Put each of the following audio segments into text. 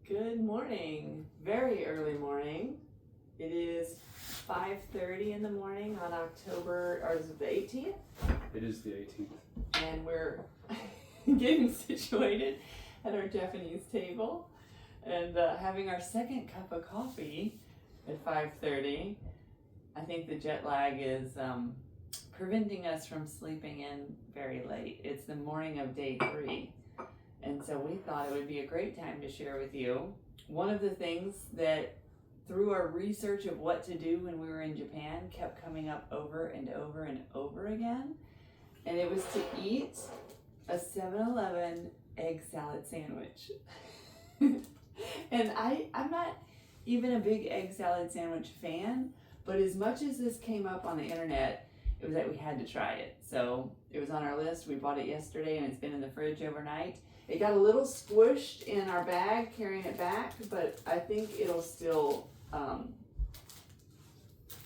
Good morning. Very early morning. It is 5:30 in the morning on October, or is it the 18th? It is the 18th. And we're getting situated at our Japanese table and having our second cup of coffee at 5:30. I think the jet lag is preventing us from sleeping in very late. It's the morning of day 3. And so we thought it would be a great time to share with you one of the things that through our research of what to do when we were in Japan kept coming up over and over and over again. And it was to eat a 7-Eleven egg salad sandwich. And I'm not even a big egg salad sandwich fan, but as much as this came up on the internet, it was that we had to try it. So it was on our list. We bought it yesterday and it's been in the fridge overnight. It got a little squished in our bag carrying it back, but I think it'll still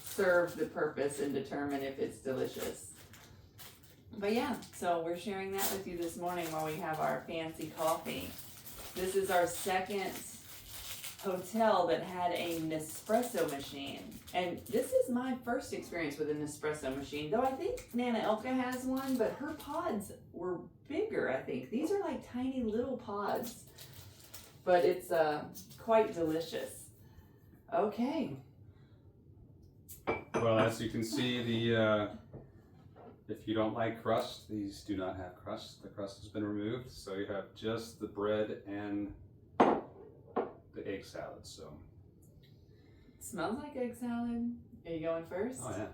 serve the purpose and determine if it's delicious. But yeah, so we're sharing that with you this morning while we have our fancy coffee. This is our second hotel that had a Nespresso machine. And this is my first experience with a Nespresso machine, though I think Nana Elka has one, but her pods were bigger, I think. These are like tiny little pods, but it's quite delicious. Okay. Well, as you can see, if you don't like crust, these do not have crust. The crust has been removed, so you have just the bread and the egg salad. So It smells like egg salad. Are you going first? oh yeah.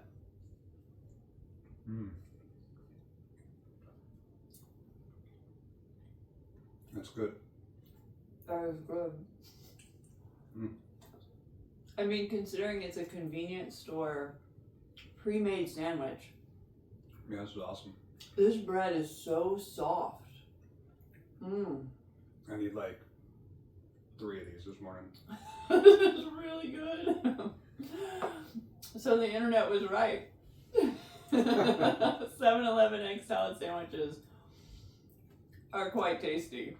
That's good. That is good. I mean, considering it's a convenience store pre-made sandwich, Yeah, this is awesome. this bread is so soft. I need like 3 of these this morning. This is really good. So the internet was right. 7-Eleven egg salad sandwiches are quite tasty.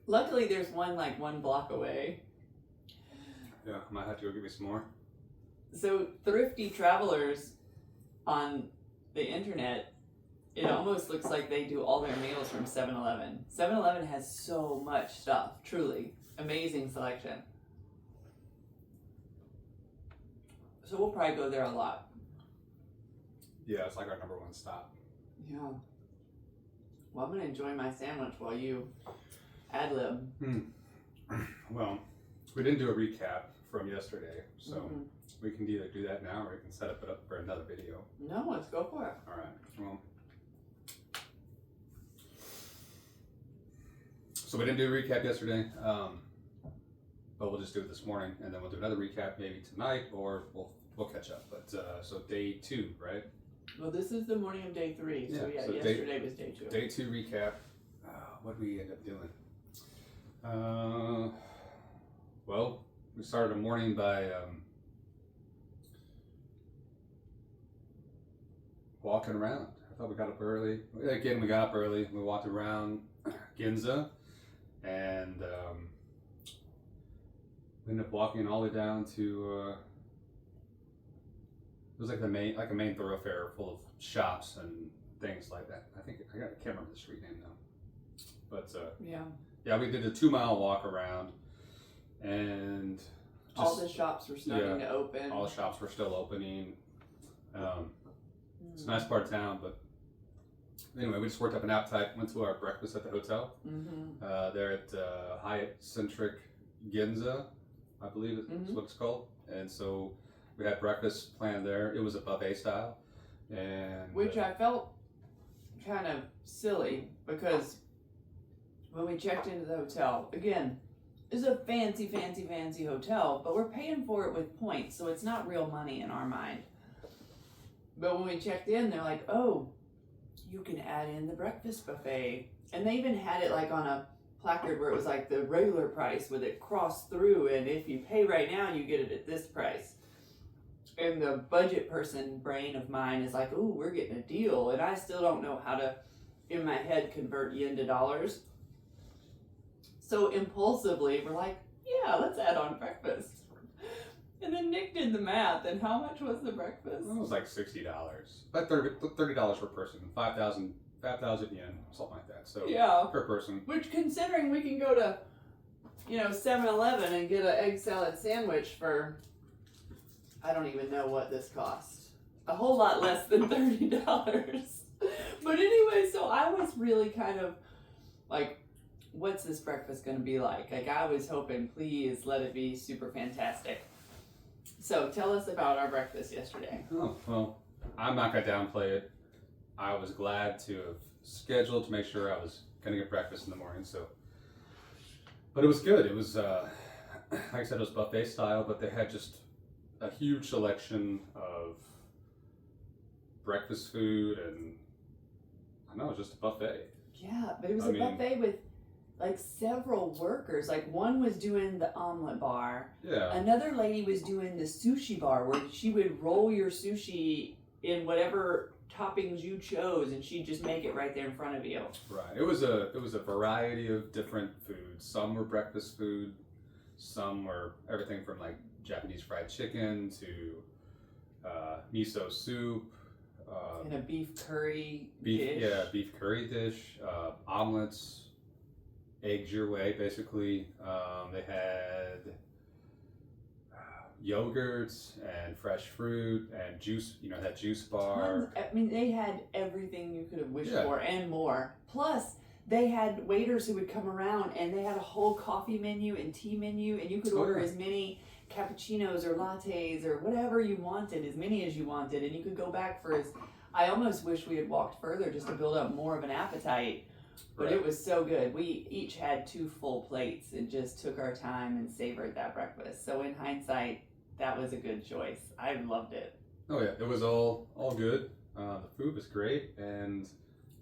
Luckily, there's one like 1 block away. Yeah, I might have to go get me some more. So thrifty travelers on the internet, it almost looks like they do all their meals from 7-Eleven. 7-Eleven has so much stuff, truly. Amazing selection. So we'll probably go there a lot. Yeah, it's like our number 1 stop. Yeah. Well, I'm going to enjoy my sandwich while you ad-lib. Well, we didn't do a recap from yesterday, so we can either do that now or we can set it up for another video. No, let's go for it. All right. Well, so we didn't do a recap yesterday, but we'll just do it this morning, and then we'll do another recap maybe tonight, or we'll catch up. But so day 2, right? Well, this is the morning of day 3, so Yeah, so yesterday was day 2. Day 2 recap. What did we end up doing? Well, we started the morning by walking around. I thought we got up early. Again, we got up early. We walked around Ginza, and we ended up walking all the way down to. It was like a main thoroughfare full of shops and things like that. I can't remember the street name though. But yeah, we did a 2-mile walk around, and all the shops were starting to open. All the shops were still opening. It's a nice part of town, but anyway, we just worked up an appetite. Went to our breakfast at the hotel. There at Hyatt Centric Ginza, I believe is what it's called. And so we had breakfast planned there. It was a buffet style, and which I felt kind of silly because when we checked into the hotel, again, it's a fancy hotel, but we're paying for it with points, so it's not real money in our mind. But when we checked in, they're like, oh, you can add in the breakfast buffet. And they even had it like on a placard where it was like the regular price with it crossed through, and if you pay right now, you get it at this price. And the budget person brain of mine is like, ooh, we're getting a deal. And I still don't know how to, in my head, convert yen to dollars. so impulsively, we're like, yeah, let's add on breakfast. And then Nick did the math, and how much was the breakfast? It was like $60, like $30 per person, 5,000 yen, something like that. So Yeah. per person. Which, considering we can go to, 7-Eleven and get an egg salad sandwich for, I don't even know what this cost. A whole lot less than $30. But anyway, so I was really kind of like, what's this breakfast going to be like? Like, I was hoping, please let it be super fantastic. So tell us about our breakfast yesterday. Oh, well, I'm not going to downplay it. I was glad to have scheduled to make sure I was going to get breakfast in the morning. But it was good. It was, like I said, it was buffet style, but they had just a huge selection of breakfast food, and I know, it was just a buffet. Yeah, but it was a buffet with like several workers. Like, one was doing the omelet bar. Yeah. Another lady was doing the sushi bar, where she would roll your sushi in whatever toppings you chose, and she'd just make it right there in front of you. Right. It was a variety of different foods. Some were breakfast food. Some were everything from like Japanese fried chicken to miso soup. And a beef curry Beef, dish. yeah, beef curry dish, omelets, eggs your way, basically. They had yogurts and fresh fruit and juice. That juice bar. I mean, they had everything you could have wished Yeah. for and more. Plus, they had waiters who would come around, and they had a whole coffee menu and tea menu, and you could order as many cappuccinos or lattes or whatever you wanted, as many as you wanted, and you could go back for as. I almost wish we had walked further just to build up more of an appetite, but Right. It was so good. We each had 2 full plates and just took our time and savored that breakfast. So in hindsight, that was a good choice. I loved it. Oh yeah, it was all good. The food was great, and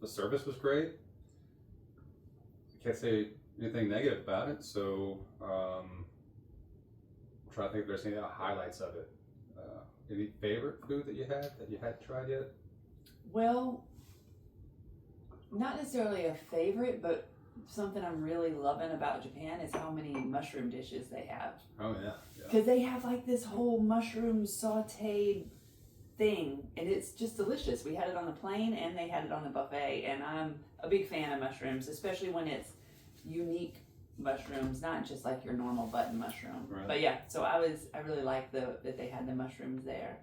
the service was great. I can't say anything negative about it. So I'm trying to think if there's any highlights of it. Any favorite food that you hadn't tried yet? Well, not necessarily a favorite, but something I'm really loving about Japan is how many mushroom dishes they have. Oh yeah. Because they have like this whole mushroom sauteed thing, and it's just delicious. We had it on the plane, and they had it on the buffet, and I'm a big fan of mushrooms, especially when it's unique mushrooms, not just like your normal button mushroom. Right. But yeah, so I really liked that they had the mushrooms there.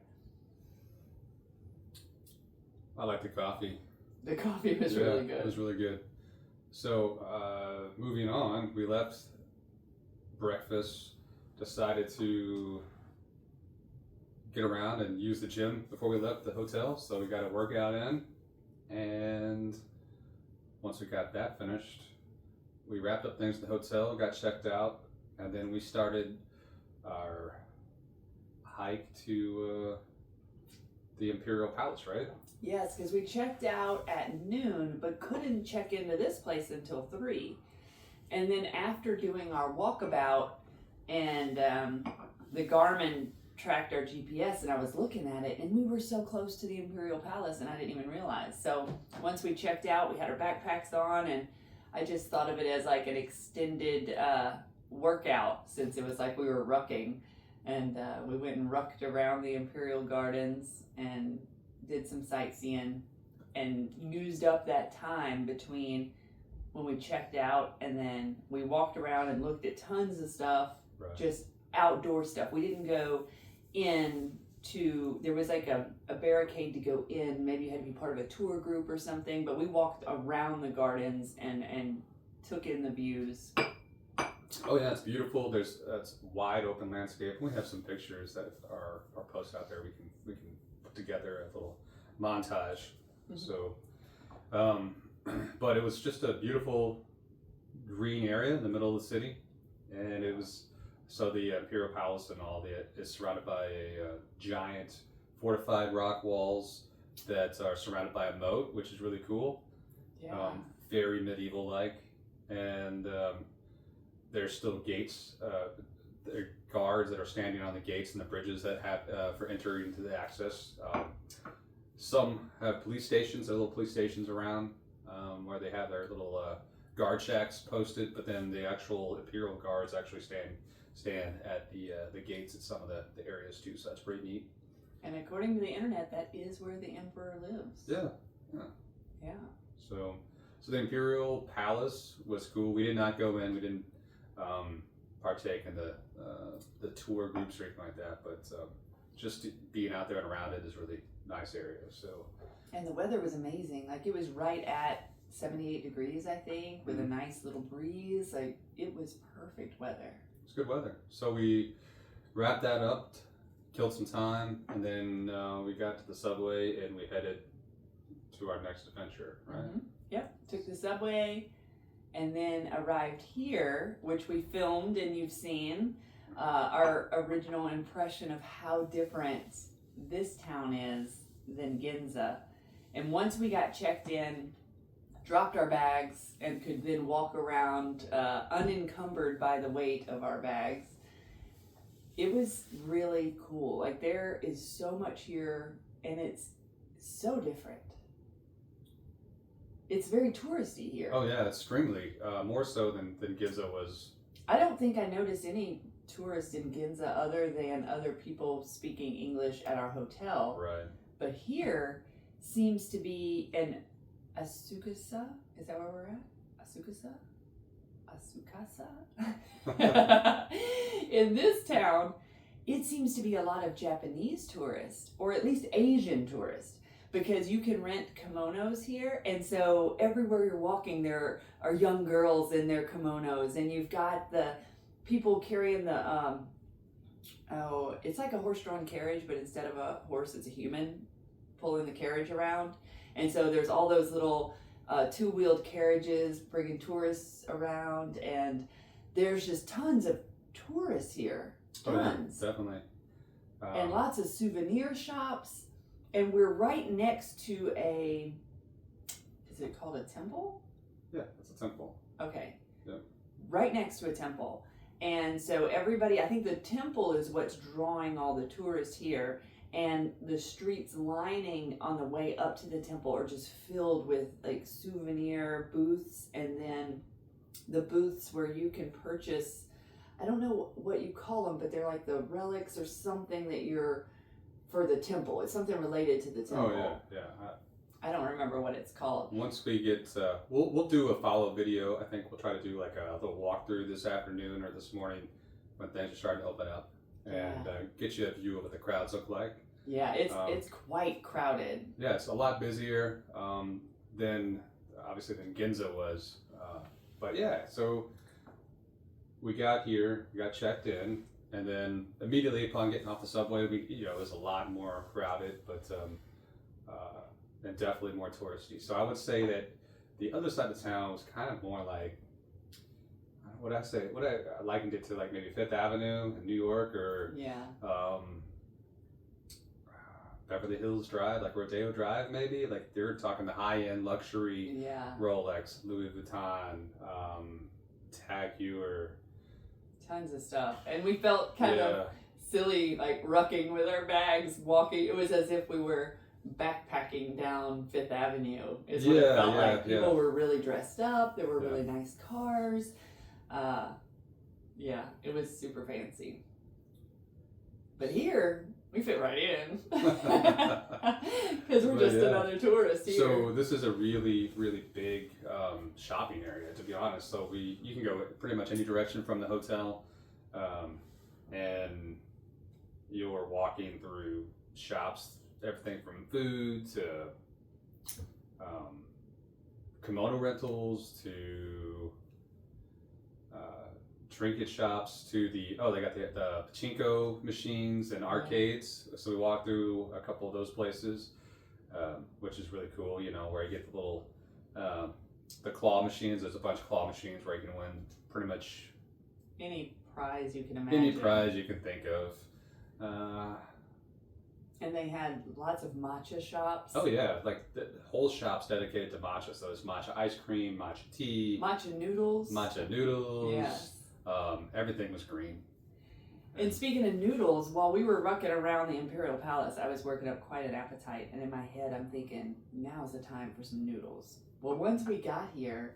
I like the coffee. The coffee was really good. It was really good. So moving on, we left breakfast, decided to get around and use the gym before we left the hotel. So we got a workout in, and once we got that finished, we wrapped up things at the hotel, got checked out, and then we started our hike to the Imperial Palace, right? Yes, because we checked out at noon, but couldn't check into this place until 3. And then after doing our walkabout, and the Garmin tracked our GPS, and I was looking at it, and we were so close to the Imperial Palace, and I didn't even realize. So once we checked out, we had our backpacks on, and I just thought of it as like an extended workout, since it was like we were rucking. And we went and rucked around the Imperial Gardens and did some sightseeing, and used up that time between when we checked out and then we walked around and looked at tons of stuff, Right. just outdoor stuff. We didn't go in to, there was like a barricade to go in, maybe you had to be part of a tour group or something, but we walked around the gardens and took in the views. Oh yeah, it's beautiful. It's wide open landscape. We have some pictures that are posted out there. We can put together a little montage. Mhm. So, but it was just a beautiful green area in the middle of the city, and the Imperial Palace and all is surrounded by a giant fortified rock walls that are surrounded by a moat, which is really cool. Yeah. Very medieval like, and there's still gates. There are guards that are standing on the gates and the bridges that have for entering into the access. Some have police stations. There are little police stations around where they have their little guard shacks posted, but then the actual Imperial guards actually stand at the gates at some of the areas too. So that's pretty neat. And according to the internet, that is where the emperor lives. Yeah. Yeah. So the Imperial Palace was cool. We did not go in. We didn't partake in the tour groups or anything like that. But just being out there and around it is really nice area. So. And the weather was amazing. Like it was right at 78 degrees, I think, with a nice little breeze. Like it was perfect weather. It's good weather. So we wrapped that up, killed some time, and then we got to the subway and we headed to our next adventure, right? Mm-hmm. Yep. Took the subway and then arrived here, which we filmed and you've seen our original impression of how different this town is than Ginza. And once we got checked in, dropped our bags, and could then walk around unencumbered by the weight of our bags, it was really cool. Like there is so much here and it's so different. It's very touristy here. Oh yeah, extremely. More so than Ginza was. I don't think I noticed any tourists in Ginza other than other people speaking English at our hotel. Right. But here seems to be an Asukasa. Is that where we're at? Asukasa? In this town, it seems to be a lot of Japanese tourists, or at least Asian tourists, because you can rent kimonos here, and so everywhere you're walking there are young girls in their kimonos, and you've got the people carrying the it's like a horse-drawn carriage, but instead of a horse, it's a human pulling the carriage around. And so there's all those little two-wheeled carriages bringing tourists around, and there's just tons of tourists here. Tons. Oh, yeah, definitely. And lots of souvenir shops. And we're right next to is it called a temple? Yeah, it's a temple. Okay. Yeah. Right next to a temple. And so everybody, I think the temple is what's drawing all the tourists here. And the streets lining on the way up to the temple are just filled with like souvenir booths, and then the booths where you can purchase, I don't know what you call them, but they're like the relics or something that you're for the temple. It's something related to the temple. Oh yeah. I don't remember what it's called. Once we get, we'll do a follow video. I think we'll try to do like a little walkthrough this afternoon or this morning when things are starting to open up, and get you a view of what the crowds look like. Yeah, it's quite crowded. Yeah, it's a lot busier than obviously than Ginza was, but yeah. So we got here, we got checked in, and then immediately upon getting off the subway, it was a lot more crowded, but and definitely more touristy. So I would say that the other side of town was kind of more like, what I likened it to, like maybe Fifth Avenue in New York, or Beverly Hills Drive, like Rodeo Drive, maybe. Like they're talking the high-end luxury Rolex, Louis Vuitton, Tag Heuer. Tons of stuff. And we felt kind of silly, like rucking with our bags, walking. It was as if we were backpacking down Fifth Avenue, is what it felt like. People were really dressed up. There were really nice cars. It was super fancy. But here, we fit right in. Because we're just another tourist here. So this is a really, really big shopping area, to be honest. So you can go pretty much any direction from the hotel, and you're walking through shops, everything from food to kimono rentals to trinket shops to they got the pachinko machines and arcades. So we walked through a couple of those places, which is really cool, where you get the little the claw machines. There's a bunch of claw machines where you can win pretty much any prize you can imagine. Any prize you can think of. And they had lots of matcha shops. Oh yeah, like the whole shop's dedicated to matcha. So there's matcha ice cream, matcha tea, matcha noodles. Yes. Everything was green. And speaking of noodles, while we were rucking around the Imperial Palace, I was working up quite an appetite. And in my head, I'm thinking, now's the time for some noodles. Well, once we got here,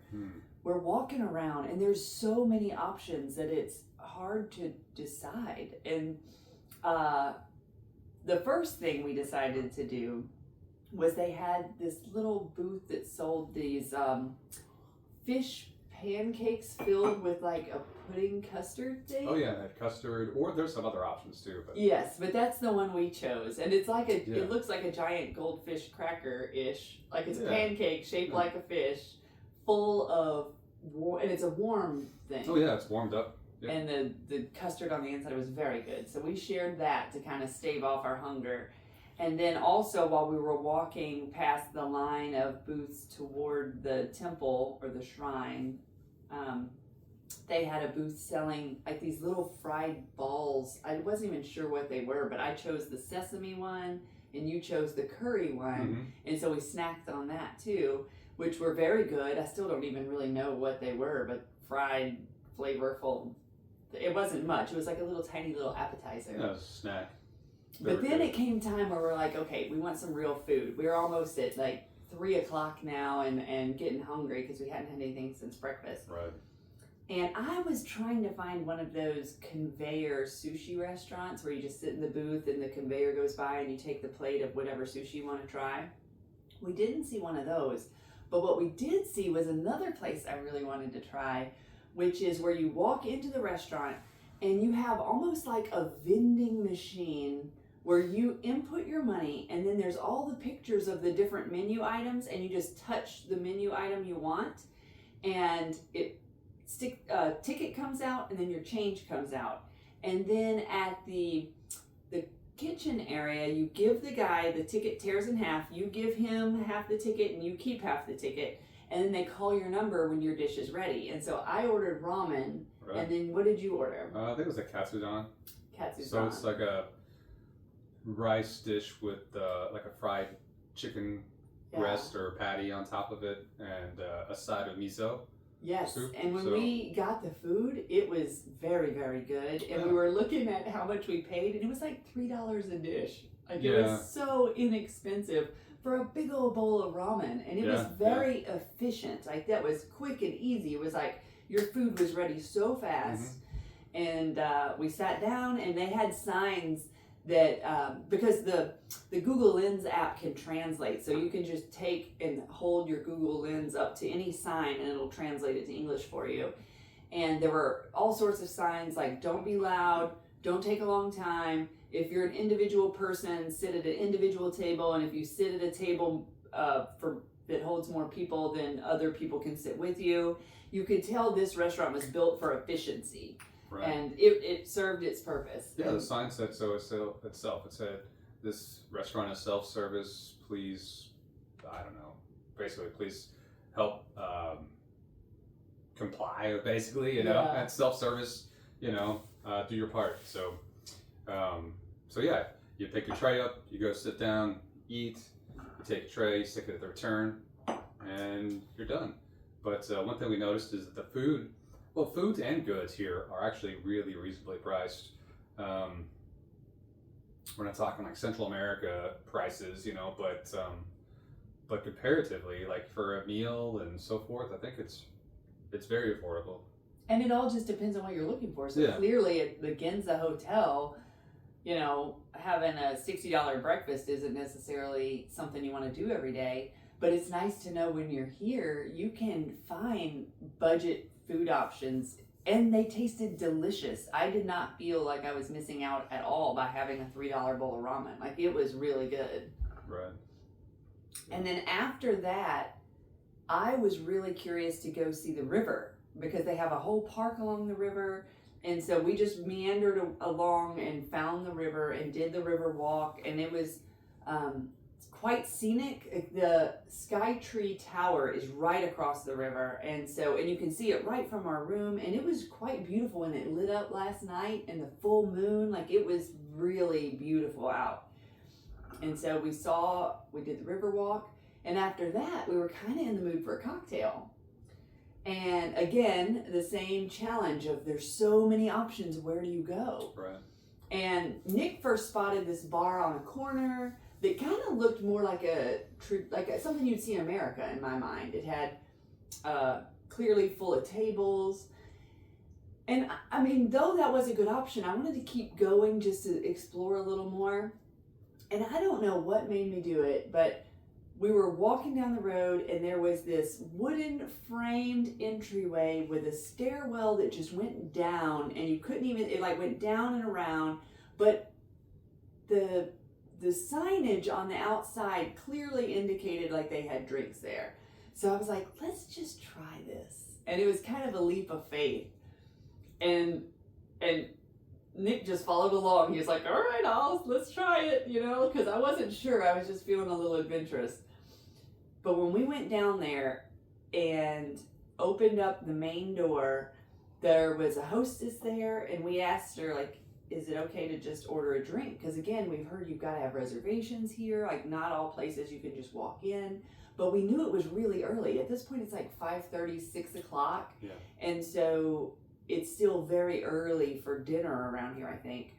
we're walking around and there's so many options that it's hard to decide. And the first thing we decided to do was they had this little booth that sold these fish pancakes filled with like a pudding custard thing. Oh yeah, that custard, or there's some other options too. But yes, but that's the one we chose, and it's like it looks like a giant goldfish cracker-ish, like it's a pancake shaped like a fish, full of and it's a warm thing. Oh yeah, it's warmed up. Yeah. And the custard on the inside was very good, so we shared that to kind of stave off our hunger. And then also while we were walking past the line of booths toward the temple or the shrine, they had a booth selling like these little fried balls. I wasn't even sure what they were, but I chose the sesame one and you chose the curry one. And so we snacked on that too, which were very good. I still don't even really know what they were, but fried, flavorful. It wasn't much. It was like a little tiny little appetizer. Yeah, it was a snack. But then it came time where we're like, okay, we want some real food. We were almost at like 3 o'clock now and getting hungry because we hadn't had anything since breakfast. Right. And I was trying to find one of those conveyor sushi restaurants where you just sit in the booth and the conveyor goes by and you take the plate of whatever sushi you want to try. We didn't see one of those. But what we did see was another place I really wanted to try, which is where you walk into the restaurant and you have almost like a vending machine where you input your money and then there's all the pictures of the different menu items and you just touch the menu item you want and ticket comes out and then your change comes out. And then at the kitchen area, you give the guy the ticket tears in half, you give him half the ticket and you keep half the ticket, and then they call your number when your dish is ready. And so I ordered ramen, right. And then what did you order? I think it was a katsudon. Katsudon. So it's like a rice dish with like a fried chicken breast or patty on top of it and a side of miso. Yes, soup. And when we got the food, it was very, very good. And we were looking at how much we paid, and it was like $3 a dish. Like it was so inexpensive for a big old bowl of ramen, and it was very efficient. Like that was quick and easy. It was like your food was ready so fast. And we sat down, and they had signs that because the Google Lens app can translate, so you can just take and hold your Google Lens up to any sign and it'll translate it to English for you. And there were all sorts of signs like don't be loud, don't take a long time, if you're an individual person, sit at an individual table, and if you sit at a table that holds more people, then other people can sit with you. You could tell this restaurant was built for efficiency. Right. And it served its purpose. Yeah, the sign said so itself. It said, this restaurant is self-service. Please, I don't know, basically, please help comply, basically, you know, and self-service, you know, do your part. So, yeah, you pick your tray up, you go sit down, eat, you take a tray, you stick it at the return, and you're done. But one thing we noticed is that the food, well, foods and goods here are actually really reasonably priced. We're not talking like Central America prices, you know, but comparatively, like for a meal and so forth, I think it's very affordable. And it all just depends on what you're looking for. So clearly at the Ginza Hotel, you know, having a $60 breakfast isn't necessarily something you want to do every day. But it's nice to know when you're here, you can find budget food options, and they tasted delicious. I did not feel like I was missing out at all by having a $3 bowl of ramen. Like it was really good. Right. And then after that, I was really curious to go see the river because they have a whole park along the river. And so we just meandered along and found the river and did the river walk, and it was quite scenic. The Skytree Tower is right across the river, and you can see it right from our room, and it was quite beautiful when it lit up last night and the full moon. Like it was really beautiful out. And so we did the river walk, and after that we were kind of in the mood for a cocktail. And again, the same challenge of there's so many options, where do you go? Right. And Nick first spotted this bar on a corner that kind of looked more like something you'd see in America in my mind. It had clearly full of tables. And I mean, though that was a good option, I wanted to keep going just to explore a little more. And I don't know what made me do it, but we were walking down the road and there was this wooden framed entryway with a stairwell that just went down, and you couldn't even, it like went down and around, but the signage on the outside clearly indicated like they had drinks there. So I was like, let's just try this. And it was kind of a leap of faith. And Nick just followed along. He was like, all right, let's try it, you know, because I wasn't sure. I was just feeling a little adventurous. But when we went down there and opened up the main door, there was a hostess there, and we asked her, like, is it okay to just order a drink? Because again, we've heard you've got to have reservations here. Like, not all places you can just walk in. But we knew it was really early. At this point, it's like 5:30, 6 o'clock. Yeah. And so it's still very early for dinner around here, I think.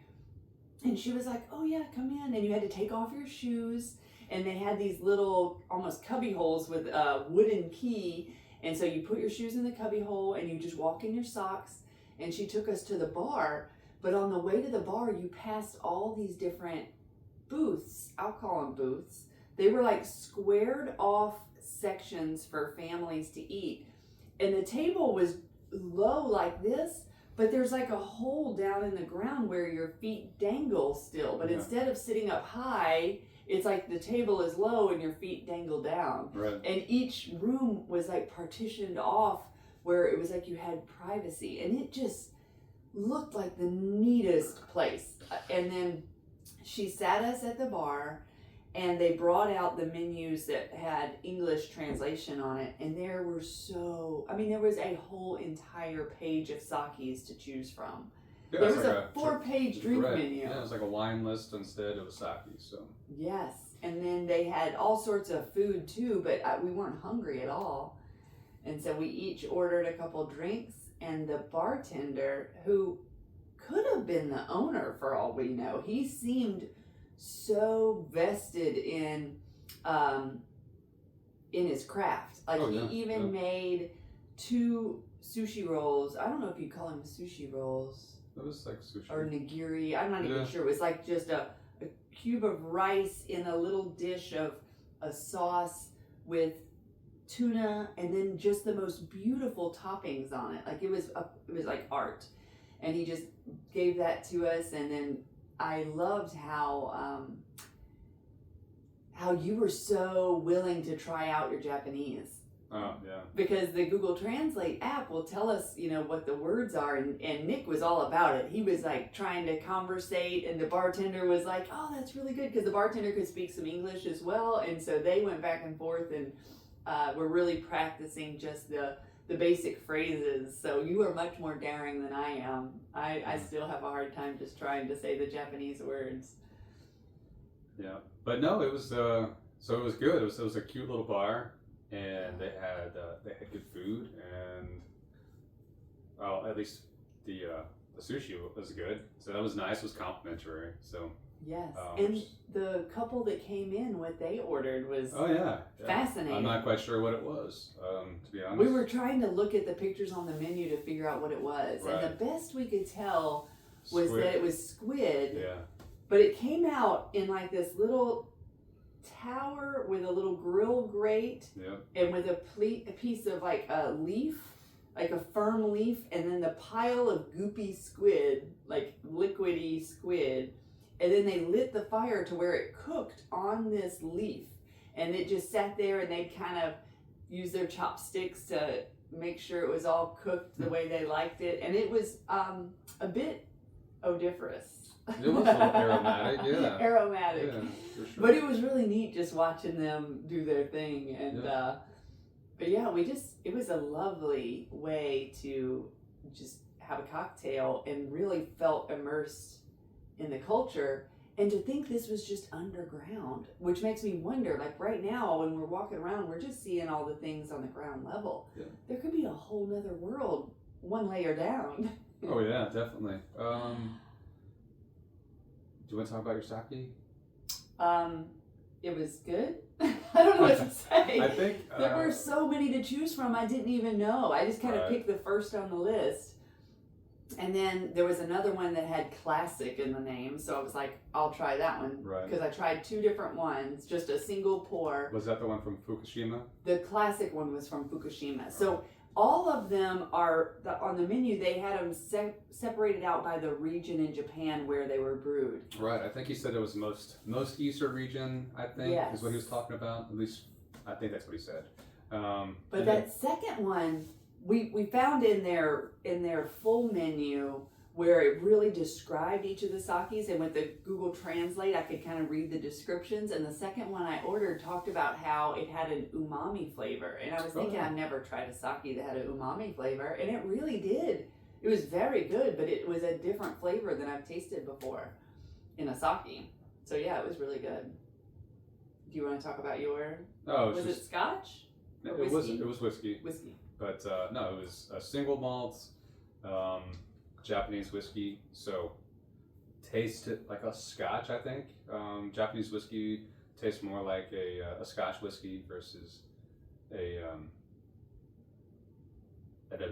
And she was like, oh yeah, come in. And you had to take off your shoes. And they had these little, almost cubby holes with a wooden key. And so you put your shoes in the cubby hole and you just walk in your socks. And she took us to the bar. But on the way to the bar, you passed all these different booths. I'll call them booths. They were like squared off sections for families to eat. And the table was low like this, but there's like a hole down in the ground where your feet dangle still. But instead of sitting up high, it's like the table is low and your feet dangle down. Right. And each room was like partitioned off where it was like you had privacy. And it just looked like the neatest place. And then she sat us at the bar, and they brought out the menus that had English translation on it. And there was a whole entire page of sakis to choose from. Yeah, there was a 4-page drink menu. Yeah, it was like a wine list instead of a sake. So. Yes, and then they had all sorts of food too, but we weren't hungry at all. And so we each ordered a couple drinks, and the bartender, who could have been the owner for all we know, he seemed so vested in his craft. Like he even made 2 sushi rolls. I don't know if you call them sushi rolls. It was like sushi. Or nigiri. I'm not even sure. It was like just a cube of rice in a little dish of a sauce with tuna, and then just the most beautiful toppings on it. Like it was like art. And he just gave that to us. And then I loved how you were so willing to try out your Japanese. Oh, yeah. Because the Google Translate app will tell us, you know, what the words are, and Nick was all about it. He was like trying to conversate, and the bartender was like, oh, that's really good, because the bartender could speak some English as well, and so they went back and forth, and we're really practicing just the basic phrases. So you are much more daring than I am. I still have a hard time just trying to say the Japanese words. Yeah, but no, it was so it was good. It was a cute little bar. And they had good food, and at least the sushi was good. So that was nice. It was complimentary. So yes, and the couple that came in, what they ordered was fascinating. I'm not quite sure what it was, to be honest. We were trying to look at the pictures on the menu to figure out what it was, right. And the best we could tell was that it was squid. Yeah. But it came out in like this little tower with a little grill grate, and with a piece of like a leaf, like a firm leaf, and then the pile of goopy squid, like liquidy squid, and then they lit the fire to where it cooked on this leaf, and it just sat there, and they'd kind of use their chopsticks to make sure it was all cooked the way they liked it, and it was a bit odoriferous. It was a little aromatic, yeah. Aromatic. Yeah, for sure. But it was really neat just watching them do their thing. And but yeah, it was a lovely way to just have a cocktail and really felt immersed in the culture. And to think this was just underground, which makes me wonder, like right now when we're walking around, we're just seeing all the things on the ground level. Yeah. There could be a whole nother world one layer down. Oh yeah, definitely. Do you want to talk about your sake? it was good. I don't know what to say. I think there were so many to choose from. I didn't even know. I just kind of picked the first on the list. And then there was another one that had classic in the name, so I was like, I'll try that one. Right. Because I tried 2 different ones, just a single pour. Was that the one from Fukushima? The classic one was from Fukushima. So all of them are, on the menu, they had them separated out by the region in Japan where they were brewed. Right. I think he said it was most eastern region, I think, is what he was talking about. At least, I think that's what he said. But that second one, we found in their full menu where it really described each of the sakis, and with the Google Translate I could kind of read the descriptions, and the second one I ordered talked about how it had an umami flavor, and I was thinking I've never tried a sake that had an umami flavor, and it really did. It was very good, but it was a different flavor than I've tasted before in a sake. So yeah, it was really good. Do you want to talk about your... Oh, was it scotch? It was whiskey. Whiskey. But no, it was a single malt Japanese whiskey. So tasted like a scotch, I think. Japanese whiskey tastes more like a scotch whiskey versus a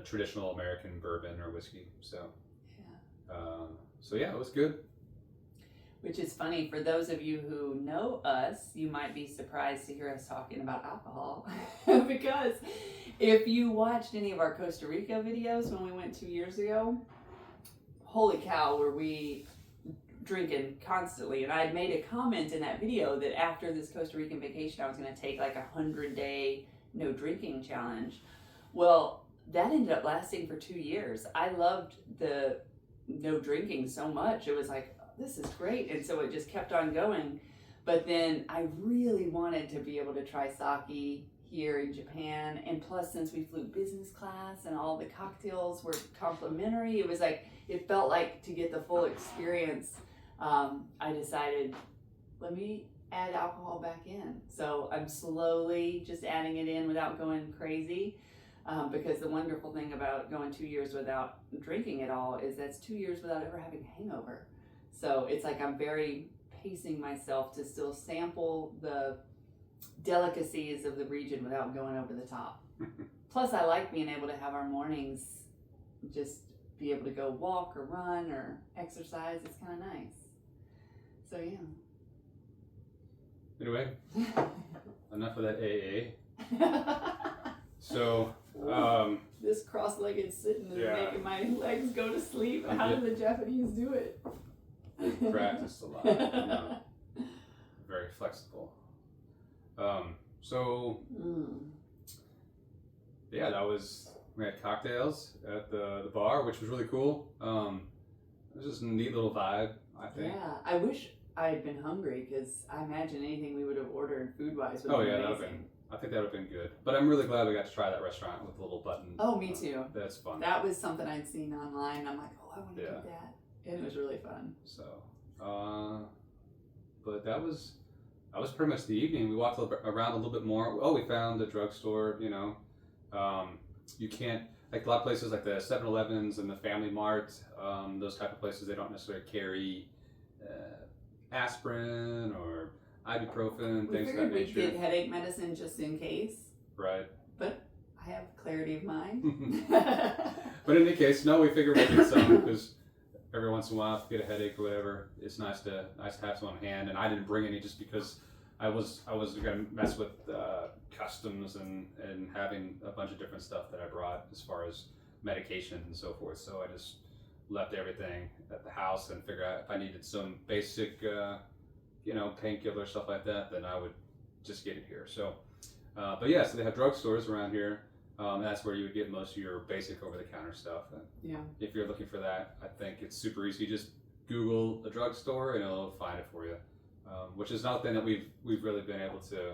traditional American bourbon or whiskey. So yeah, it was good. Which is funny, for those of you who know us, you might be surprised to hear us talking about alcohol. Because if you watched any of our Costa Rica videos when we went 2 years ago, holy cow, were we drinking constantly. And I had made a comment in that video that after this Costa Rican vacation, I was going to take like a 100-day no drinking challenge. Well, that ended up lasting for 2 years. I loved the no drinking so much. It was like, this is great, and so it just kept on going. But then I really wanted to be able to try sake here in Japan, and plus since we flew business class and all the cocktails were complimentary, it was like, it felt like to get the full experience, I decided, let me add alcohol back in. So I'm slowly just adding it in without going crazy, because the wonderful thing about going 2 years without drinking at all is that's 2 years without ever having a hangover. So it's like I'm very pacing myself to still sample the delicacies of the region without going over the top. Plus, I like being able to have our mornings just be able to go walk or run or exercise. It's kind of nice. So, yeah. Anyway, enough of that AA. So, this cross-legged sitting is making my legs go to sleep. How do the Japanese do it? They practiced a lot. You know, very flexible. Yeah, we had cocktails at the bar, which was really cool. It was just a neat little vibe, I think. Yeah, I wish I had been hungry, because I imagine anything we would have ordered food-wise would have been amazing. I think that would have been good. But I'm really glad we got to try that restaurant with the little button. Oh, me too. That's fun. That was something I'd seen online. I'm like, oh, I want to do that. And it was really fun. So, but that was pretty much the evening. We walked around a little bit more. Oh, we found a drugstore, you know. You can't, like a lot of places like the 7-Elevens and the Family Mart, those type of places, they don't necessarily carry aspirin or ibuprofen, things of that nature. We figured we'd get headache medicine just in case. Right. But I have clarity of mind. But in any case, no, we figured we'd get some, because every once in a while, if you get a headache or whatever, it's nice to have some on hand. And I didn't bring any just because I was gonna mess with customs and having a bunch of different stuff that I brought as far as medication and so forth. So I just left everything at the house and figured out if I needed some basic, painkiller stuff like that, then I would just get it here. So, but yeah, so they have drugstores around here. That's where you would get most of your basic over-the-counter stuff. And if you're looking for that, I think it's super easy. Just Google a drugstore and it'll find it for you. Which is not something that we've really been able to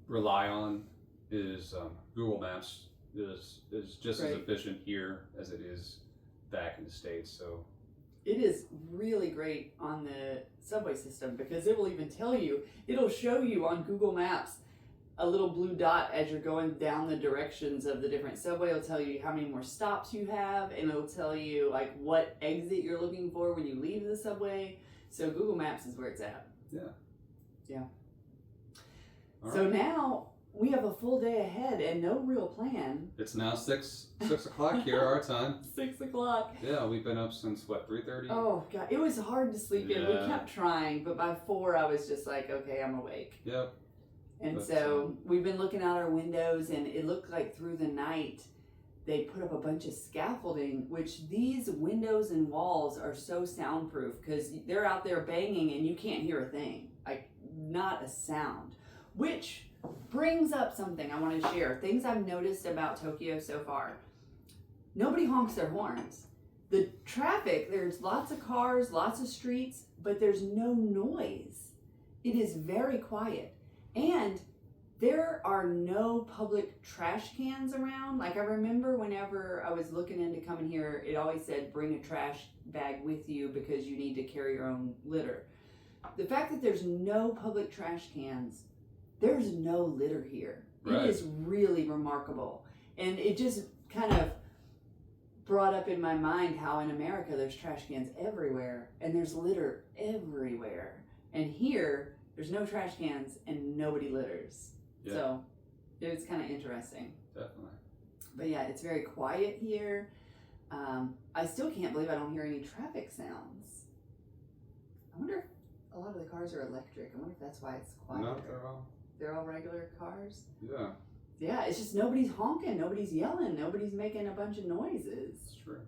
rely on. Is Google Maps is just as efficient here as it is back in the States. So it is really great on the subway system, because it will even tell you, it'll show you on Google Maps a little blue dot as you're going down the directions of the different subway. It'll tell you how many more stops you have, and it'll tell you like what exit you're looking for when you leave the subway. So Google Maps is where it's at. Yeah. All So right. now we have a full day ahead and no real plan. It's now 6 o'clock here, our time. 6 o'clock. Yeah, we've been up since what, 3:30? Oh God, it was hard to sleep in. We Yeah. kept trying, but by 4 I was just like, okay, I'm awake. Yep. And But, so we've been looking out our windows, and it looked like through the night they put up a bunch of scaffolding, which these windows and walls are so soundproof because they're out there banging and you can't hear a thing, like not a sound. Which brings up something I want to share. Things I've noticed about Tokyo so far. Nobody honks their horns. The traffic, there's lots of cars, lots of streets, but there's no noise. It is very quiet. And there are no public trash cans around. Like I remember whenever I was looking into coming here, it always said bring a trash bag with you because you need to carry your own litter. The fact that there's no public trash cans, there's no litter here. Right. It is really remarkable. And it just kind of brought up in my mind how in America there's trash cans everywhere and there's litter everywhere. And here, there's no trash cans and nobody litters. Yeah. So it was kind of interesting. Definitely. But yeah, it's very quiet here. I still can't believe I don't hear any traffic sounds. I wonder if a lot of the cars are electric. I wonder if that's why it's quiet. Not at all. They're all regular cars. Yeah, Yeah, it's just nobody's honking, nobody's yelling, nobody's making a bunch of noises. it's true.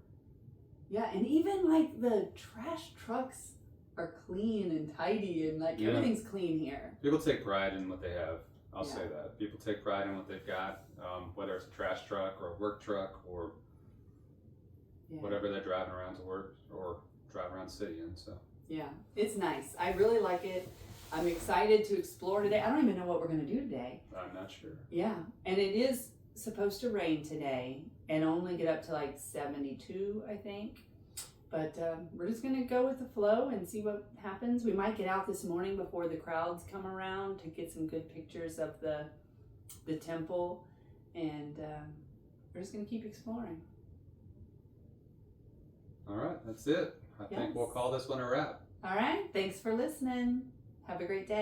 Yeah, and even like the trash trucks are clean and tidy and like Yeah. everything's clean here. People take pride in what they have. I'll Yeah. say that. People take pride in what they've got, whether it's a trash truck or a work truck or Yeah. whatever they're driving around to work or driving around the city in. So Yeah, it's nice. I really like it. I'm excited to explore today. I don't even know what we're going to do today. I'm not sure. Yeah, and it is supposed to rain today and only get up to like 72, I think. But we're just going to go with the flow and see what happens. We might get out this morning before the crowds come around to get some good pictures of the temple. And we're just going to keep exploring. All right, that's it. I think we'll Yes. call this one a wrap. All right, thanks for listening. Have a great day.